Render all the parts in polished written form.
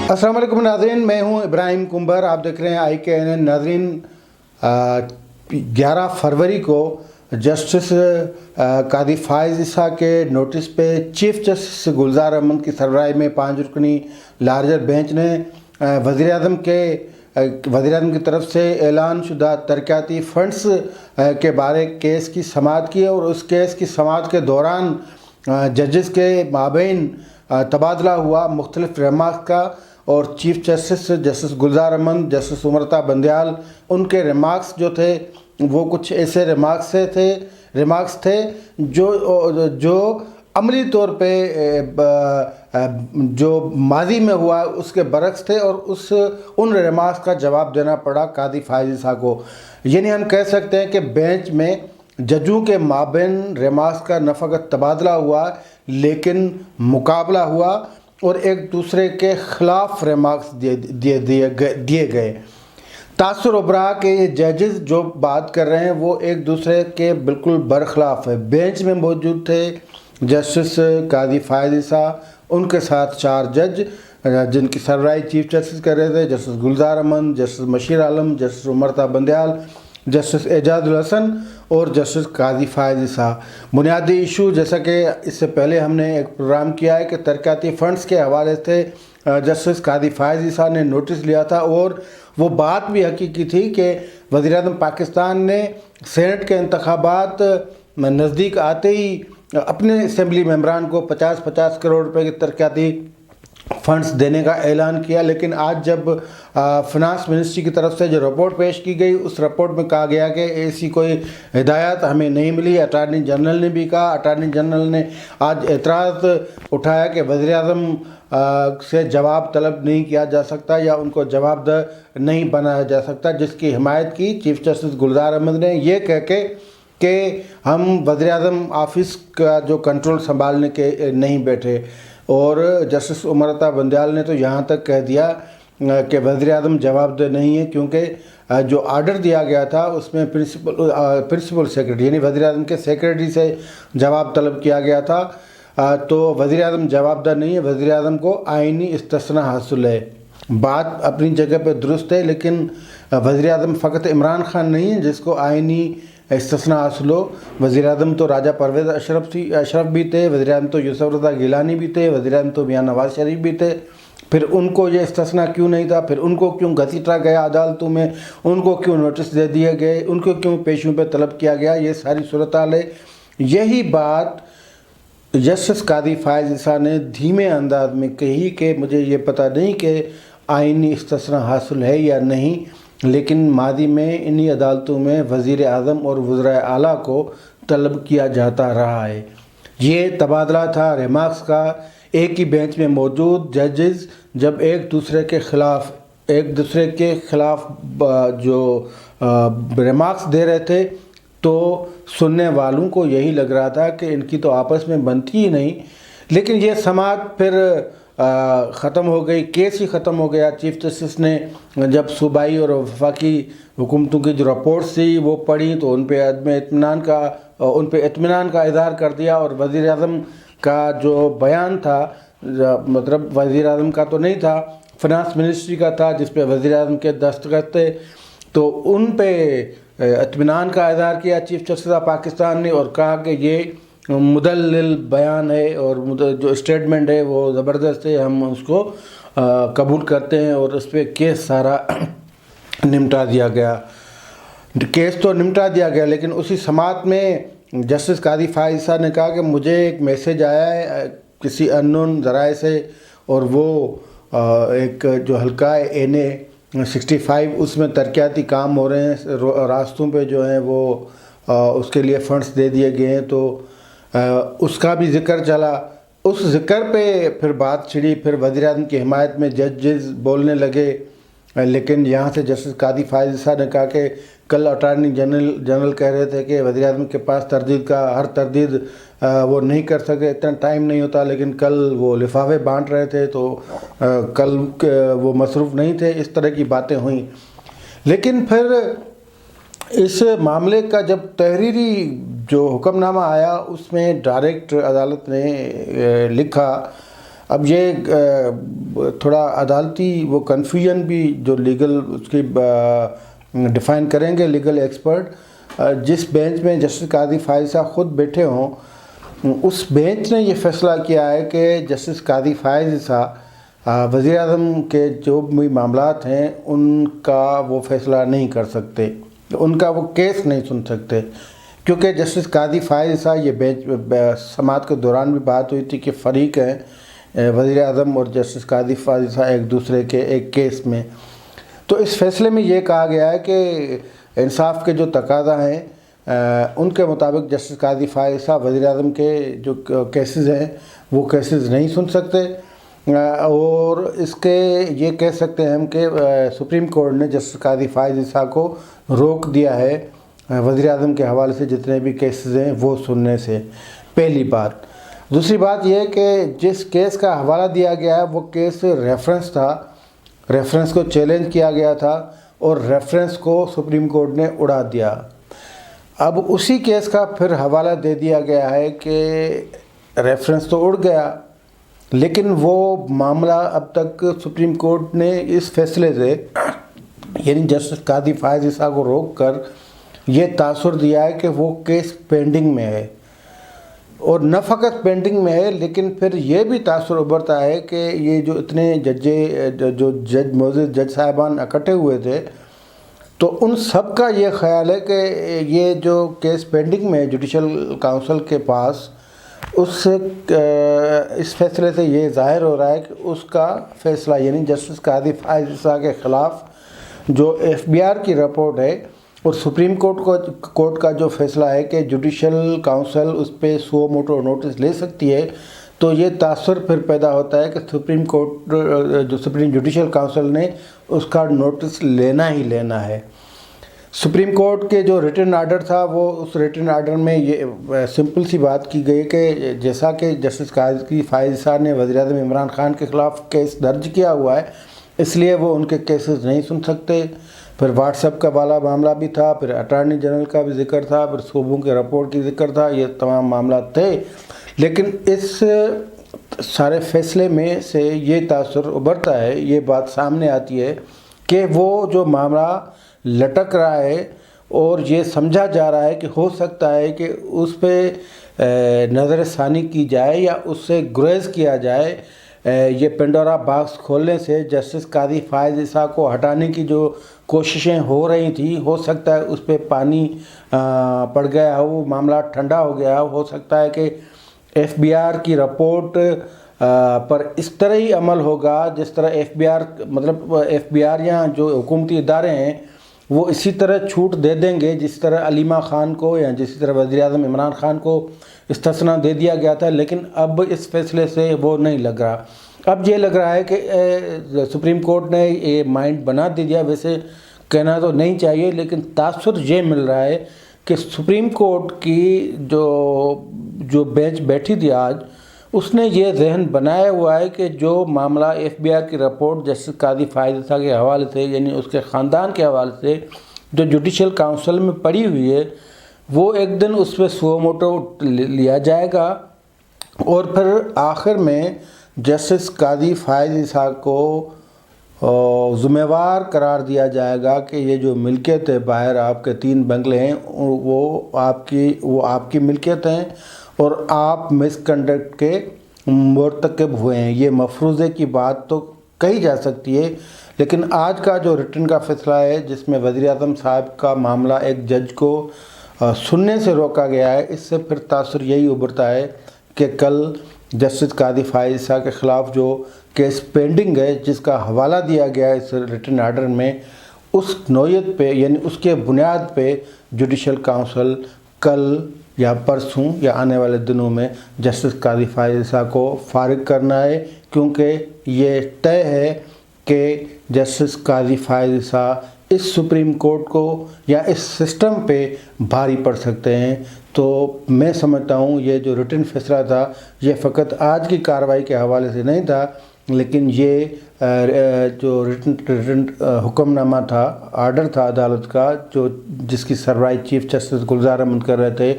अस्सलाम वालेकुम नाज़रीन, मैं हूं इब्राहिम कुंबर। आप देख रहे हैं IKNN। नाज़रीन, 11 फरवरी को जस्टिस कादी फ़ाइज़ ईसा के नोटिस पे चीफ जस्टिस गुलजार अहमद की सरबराही में 5 रुकनी लार्जर बेंच ने वज़ीर-ए-आज़म की तरफ से ऐलान शुदा तरक्याती फ़ंड्स के बारे केस की समाअत की और उस केस की समाअत के दौरान जजेस के माबैन तबादला हुआ मुख्तलिफ रिमार्क्स का। और चीफ जस्टिस गुलजार अहमद, जस्टिस उमरता बंदयाल, उनके रिमार्क्स जो थे वो कुछ ऐसे रिमार्क्स थे जो अमली तौर पे जो माजी में हुआ उसके बरक्स थे और उन रिमार्क्स का जवाब देना पड़ा कादी फ़ाइज़ ईसा को। यानी हम कह सकते हैं कि बेंच में जजों के माबैन रिमार्क्स का न फ़कत तबादला हुआ लेकिन मुकाबला हुआ और एक दूसरे के ख़िलाफ़ रिमार्क्स दिए गए। तासुर उभरा कि ये जजेस जो बात कर रहे हैं वो एक दूसरे के बिल्कुल बरखिलाफ़ है। बेंच में मौजूद थे जस्टिस कादी फ़ाइज़ ईसा, उनके साथ 4 जज जिनकी सरबराही चीफ जस्टिस कर रहे थे, जस्टिस गुलजार अहमद, जस्टिस मशीर आलम, जस्टिस उमरता बंदयाल, जस्टिस एजाजुल हसन और जस्टिस कादी फ़ाइज़ ईसा। बुनियादी इशू, जैसा कि इससे पहले हमने एक प्रोग्राम किया है कि तरक्याती फ़ंड्स के हवाले से जस्टिस कादी फ़ाइज़ ईसा ने नोटिस लिया था और वो बात भी हकीकी थी कि वज़ीर-ए-आज़म पाकिस्तान ने सेनेट के इंतखाबात नज़दीक आते ही अपने असम्बली मेंबरान को 50-50 करोड़ रुपए की तरक्याती फ़ंड्स देने का ऐलान किया। लेकिन आज जब फिनांस मिनिस्ट्री की तरफ से जो रिपोर्ट पेश की गई उस रिपोर्ट में कहा गया कि ऐसी कोई हिदायत हमें नहीं मिली। अटार्नी जनरल ने भी कहा, अटार्नी जनरल ने आज एतराज़ उठाया कि वज़ीर-ए-आज़म से जवाब तलब नहीं किया जा सकता या उनको जवाबदेह नहीं बनाया जा सकता, जिसकी हिमायत की चीफ जस्टिस गुलजार अहमद ने ये कह के कि हम वज़ीर-ए-आज़म ऑफिस का जो कंट्रोल संभालने के नहीं बैठे। और जस्टिस उमरता बंदयाल ने तो यहाँ तक कह दिया कि वज़ीर-ए-आज़म जवाबदेह नहीं है क्योंकि जो आर्डर दिया गया था उसमें प्रिंसिपल सेक्रेटरी यानी वज़ीर-ए-आज़म के सेक्रेटरी से जवाब तलब किया गया था। तो वज़ीर-ए-आज़म जवाबदेह नहीं है, वज़ीर-ए-आज़म को आइनी इस्तिस्ना हासिल है। बात अपनी जगह पे दुरुस्त है, लेकिन वज़ीर-ए-आज़म फ़कत इमरान खान नहीं है जिसको आइनी इस्तिस्ना हासिल हो। वज़ीर-ए-आज़म तो राजा परवेज़ अशरफ भी थे, वज़ीर-ए-आज़म तो यूसुफ रज़ा गिलानी भी थे, वज़ीर-ए-आज़म तो मियां नवाज़ शरीफ भी थे। फिर उनको ये इस्तिस्ना क्यों नहीं था? फिर उनको क्यों घसीटा गया अदालतों में? उनको क्यों नोटिस दे दिए गए? उनको क्यों पेशियों पे तलब किया गया? ये सारी सूरत हाल है। यही बात जस्टिस कादी फ़ाइज़ ईसा ने धीमे अंदाज में कही कि मुझे ये पता नहीं कि आइनी इस्तिस्ना हासिल है या नहीं, लेकिन मादी में इन्हीं अदालतों में वज़ीर-ए-आज़म और वज़राए आला को तलब किया जाता रहा है। ये तबादला था रिमार्क्स का। एक ही बेंच में मौजूद जजेस जब एक दूसरे के ख़िलाफ़ जो रिमार्क्स दे रहे थे तो सुनने वालों को यही लग रहा था कि इनकी तो आपस में बनती ही नहीं। लेकिन ये समाअत फिर ख़त्म हो गई, केस ही ख़त्म हो गया। चीफ जस्टिस ने जब सूबाई और वफाकी हुकूमतों की जो रिपोर्ट्स थी वो पढ़ी तो उन पे इत्मीनान का इज़हार कर दिया और वज़ीर-ए-आज़म का जो बयान था, मतलब वज़ीर-ए-आज़म का तो नहीं था, फिनांस मिनिस्ट्री का था जिस पे वज़ीर-ए-आज़म के दस्तखत थे, तो उन पे इत्मीनान का इज़हार किया चीफ जस्टिस ऑफ पाकिस्तान ने और कहा कि ये मुदल्लिल बयान है और जो स्टेटमेंट है वो ज़बरदस्त है, हम उसको कबूल करते हैं और उस पर केस सारा निपटा दिया गया। केस तो निपटा दिया गया, लेकिन उसी समाअत में जस्टिस कादी फ़ाइज़ ईसा ने कहा कि मुझे एक मैसेज आया है किसी अननोन ज़राए से और वो एक जो हल्का है NA 65 उसमें तरक्याती काम हो रहे हैं, रास्तों पे जो हैं वो उसके लिए फ़ंड्स दे दिए गए हैं, तो उसका भी ज़िक्र चला। उस ज़िक्र पे फिर बात छिड़ी, फिर वज़ीर-ए-आज़म की हिमायत में जजेस बोलने लगे। लेकिन यहाँ से जस्टिस कादी फ़ाइज़ ईसा ने कहा कि कल अटार्नी जनरल कह रहे थे कि वज़ीर-ए-आज़म के पास हर तरदीद वो नहीं कर सके, इतना टाइम नहीं होता, लेकिन कल वो लिफाफे बांट रहे थे तो कल वो मसरूफ़ नहीं थे। इस तरह की बातें हुई। लेकिन फिर इस मामले का जब तहरीरी जो हुक्मनामा आया उसमें डायरेक्ट अदालत ने लिखा اب یہ تھوڑا عدالتی وہ کنفیوژن بھی جو لیگل اس کی ڈیفائن کریں گے لیگل ایکسپرٹ، جس بینچ میں جسٹس قاضی فائز صاحب خود بیٹھے ہوں، اس بینچ نے یہ فیصلہ کیا ہے کہ جسٹس قاضی فائز صاحب وزیر اعظم کے جو بھی معاملات ہیں ان کا وہ فیصلہ نہیں کر سکتے، ان کا وہ کیس نہیں سن سکتے، کیونکہ جسٹس قاضی فائز صاحب یہ بینچ سماعت کے دوران بھی بات ہوئی تھی کہ فریق ہیں وزیر اعظم اور جسٹس قاضی فائز صاحب ایک دوسرے کے ایک کیس میں۔ تو اس فیصلے میں یہ کہا گیا ہے کہ انصاف کے جو تقاضا ہیں ان کے مطابق جسٹس قاضی فائز صاحب وزیر اعظم کے جو کیسز ہیں وہ کیسز نہیں سن سکتے، اور اس کے یہ کہہ سکتے ہیں ہم کہ سپریم کورٹ نے جسٹس قاضی فائز صاحب کو روک دیا ہے وزیر اعظم کے حوالے سے جتنے بھی کیسز ہیں وہ سننے سے، پہلی بات۔ دوسری بات یہ کہ جس کیس کا حوالہ دیا گیا ہے وہ کیس ریفرنس تھا، ریفرنس کو چیلنج کیا گیا تھا اور ریفرنس کو سپریم کورٹ نے اڑا دیا۔ اب اسی کیس کا پھر حوالہ دے دیا گیا ہے کہ ریفرنس تو اڑ گیا، لیکن وہ معاملہ اب تک سپریم کورٹ نے اس فیصلے سے یعنی جسٹس قاضی فائز صاحب کو روک کر یہ تاثر دیا ہے کہ وہ کیس پینڈنگ میں ہے، اور نہ فقط پینڈنگ میں ہے لیکن پھر یہ بھی تاثر ابھرتا ہے کہ یہ جو اتنے معزز جج صاحبان اکٹھے ہوئے تھے تو ان سب کا یہ خیال ہے کہ یہ جو کیس پینڈنگ میں جوڈیشل کاؤنسل کے پاس اس فیصلے سے یہ ظاہر ہو رہا ہے کہ اس کا فیصلہ یعنی جسٹس قاضی فائز صاحب کے خلاف جو ایف بی آر کی رپورٹ ہے اور سپریم کورٹ کا جو فیصلہ ہے کہ جوڈیشل کاؤنسل اس پہ سو موٹو نوٹس لے سکتی ہے، تو یہ تاثر پھر پیدا ہوتا ہے کہ سپریم جوڈیشل کاؤنسل نے اس کا نوٹس لینا ہی لینا ہے۔ سپریم کورٹ کے جو ریٹن آرڈر تھا وہ اس ریٹن آرڈر میں یہ سمپل سی بات کی گئی کہ جیسا کہ جسٹس قاضی فائز صاحب نے وزیر اعظم عمران خان کے خلاف کیس درج کیا ہوا ہے اس لیے وہ ان کے کیسز نہیں سن سکتے۔ پھر واٹس ایپ کا والا معاملہ بھی تھا، پھر اٹارنی جنرل کا بھی ذکر تھا، پھر صوبوں کے رپورٹ کی ذکر تھا، یہ تمام معاملات تھے، لیکن اس سارے فیصلے میں سے یہ تاثر ابھرتا ہے، یہ بات سامنے آتی ہے کہ وہ جو معاملہ لٹک رہا ہے اور یہ سمجھا جا رہا ہے کہ ہو سکتا ہے کہ اس پہ نظر ثانی کی جائے یا اس سے گریز کیا جائے، یہ پنڈورا باکس کھولنے سے جسٹس قاضی فائز صاحب کو ہٹانے کی جو کوششیں ہو رہی تھیں، ہو سکتا ہے اس پہ پانی پڑ گیا ہو، معاملہ ٹھنڈا ہو گیا ہو سکتا ہے کہ ایف بی آر کی رپورٹ پر اس طرح ہی عمل ہوگا جس طرح ایف بی آر یا جو حکومتی ادارے ہیں وہ اسی طرح چھوٹ دے دیں گے جس طرح علیمہ خان کو یا جس طرح وزیر اعظم عمران خان کو استثناء دے دیا گیا تھا، لیکن اب اس فیصلے سے وہ نہیں لگ رہا۔ اب یہ لگ رہا ہے کہ سپریم کورٹ نے یہ مائنڈ بنا دیا، ویسے کہنا تو نہیں چاہیے لیکن تاثر یہ مل رہا ہے کہ سپریم کورٹ کی جو بینچ بیٹھی تھی آج، اس نے یہ ذہن بنایا ہوا ہے کہ جو معاملہ ایف بی آر کی رپورٹ جسٹس قاضی فائز صاحب کے حوالے سے یعنی اس کے خاندان کے حوالے سے جو جوڈیشل کاؤنسل میں پڑی ہوئی ہے وہ ایک دن اس پہ سو موٹو لیا جائے گا اور پھر آخر میں جسٹس قاضی فائز صاحب کو ذمہ وار قرار دیا جائے گا کہ یہ جو ملکیت ہے باہر آپ کے 3 بنگلے ہیں وہ آپ کی ملکیت ہیں اور آپ مس کنڈکٹ کے مرتکب ہوئے ہیں۔ یہ مفروضے کی بات تو کہی جا سکتی ہے، لیکن آج کا جو ریٹن کا فیصلہ ہے جس میں وزیر اعظم صاحب کا معاملہ ایک جج کو سننے سے روکا گیا ہے، اس سے پھر تاثر یہی ابھرتا ہے کہ کل جسٹس قاضی فائز صاحب کے خلاف جو کیس پینڈنگ ہے جس کا حوالہ دیا گیا ہے اس ریٹن آرڈر میں، اس نوعیت پہ یعنی اس کے بنیاد پہ جوڈیشل کاؤنسل کل یا پرسوں یا آنے والے دنوں میں جسٹس قاضی فائز صاحب کو فارغ کرنا ہے، کیونکہ یہ طے ہے کہ جسٹس قاضی فائز صاحب اس سپریم کورٹ کو یا اس سسٹم پہ بھاری پڑ سکتے ہیں۔ تو میں سمجھتا ہوں یہ جو ریٹن فیصلہ تھا یہ فقط آج کی کارروائی کے حوالے سے نہیں تھا، لیکن یہ جو ریٹن حکم نامہ تھا، آرڈر تھا عدالت کا جس کی سربراہی چیف جسٹس گلزار احمد کر رہے تھے،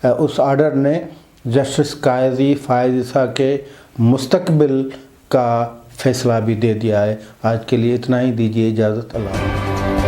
اس آرڈر نے جسٹس قاضی فائز صاحب کے مستقبل کا فیصلہ بھی دے دیا ہے۔ آج کے لیے اتنا ہی، دیجیے اجازت، اللہ حافظ۔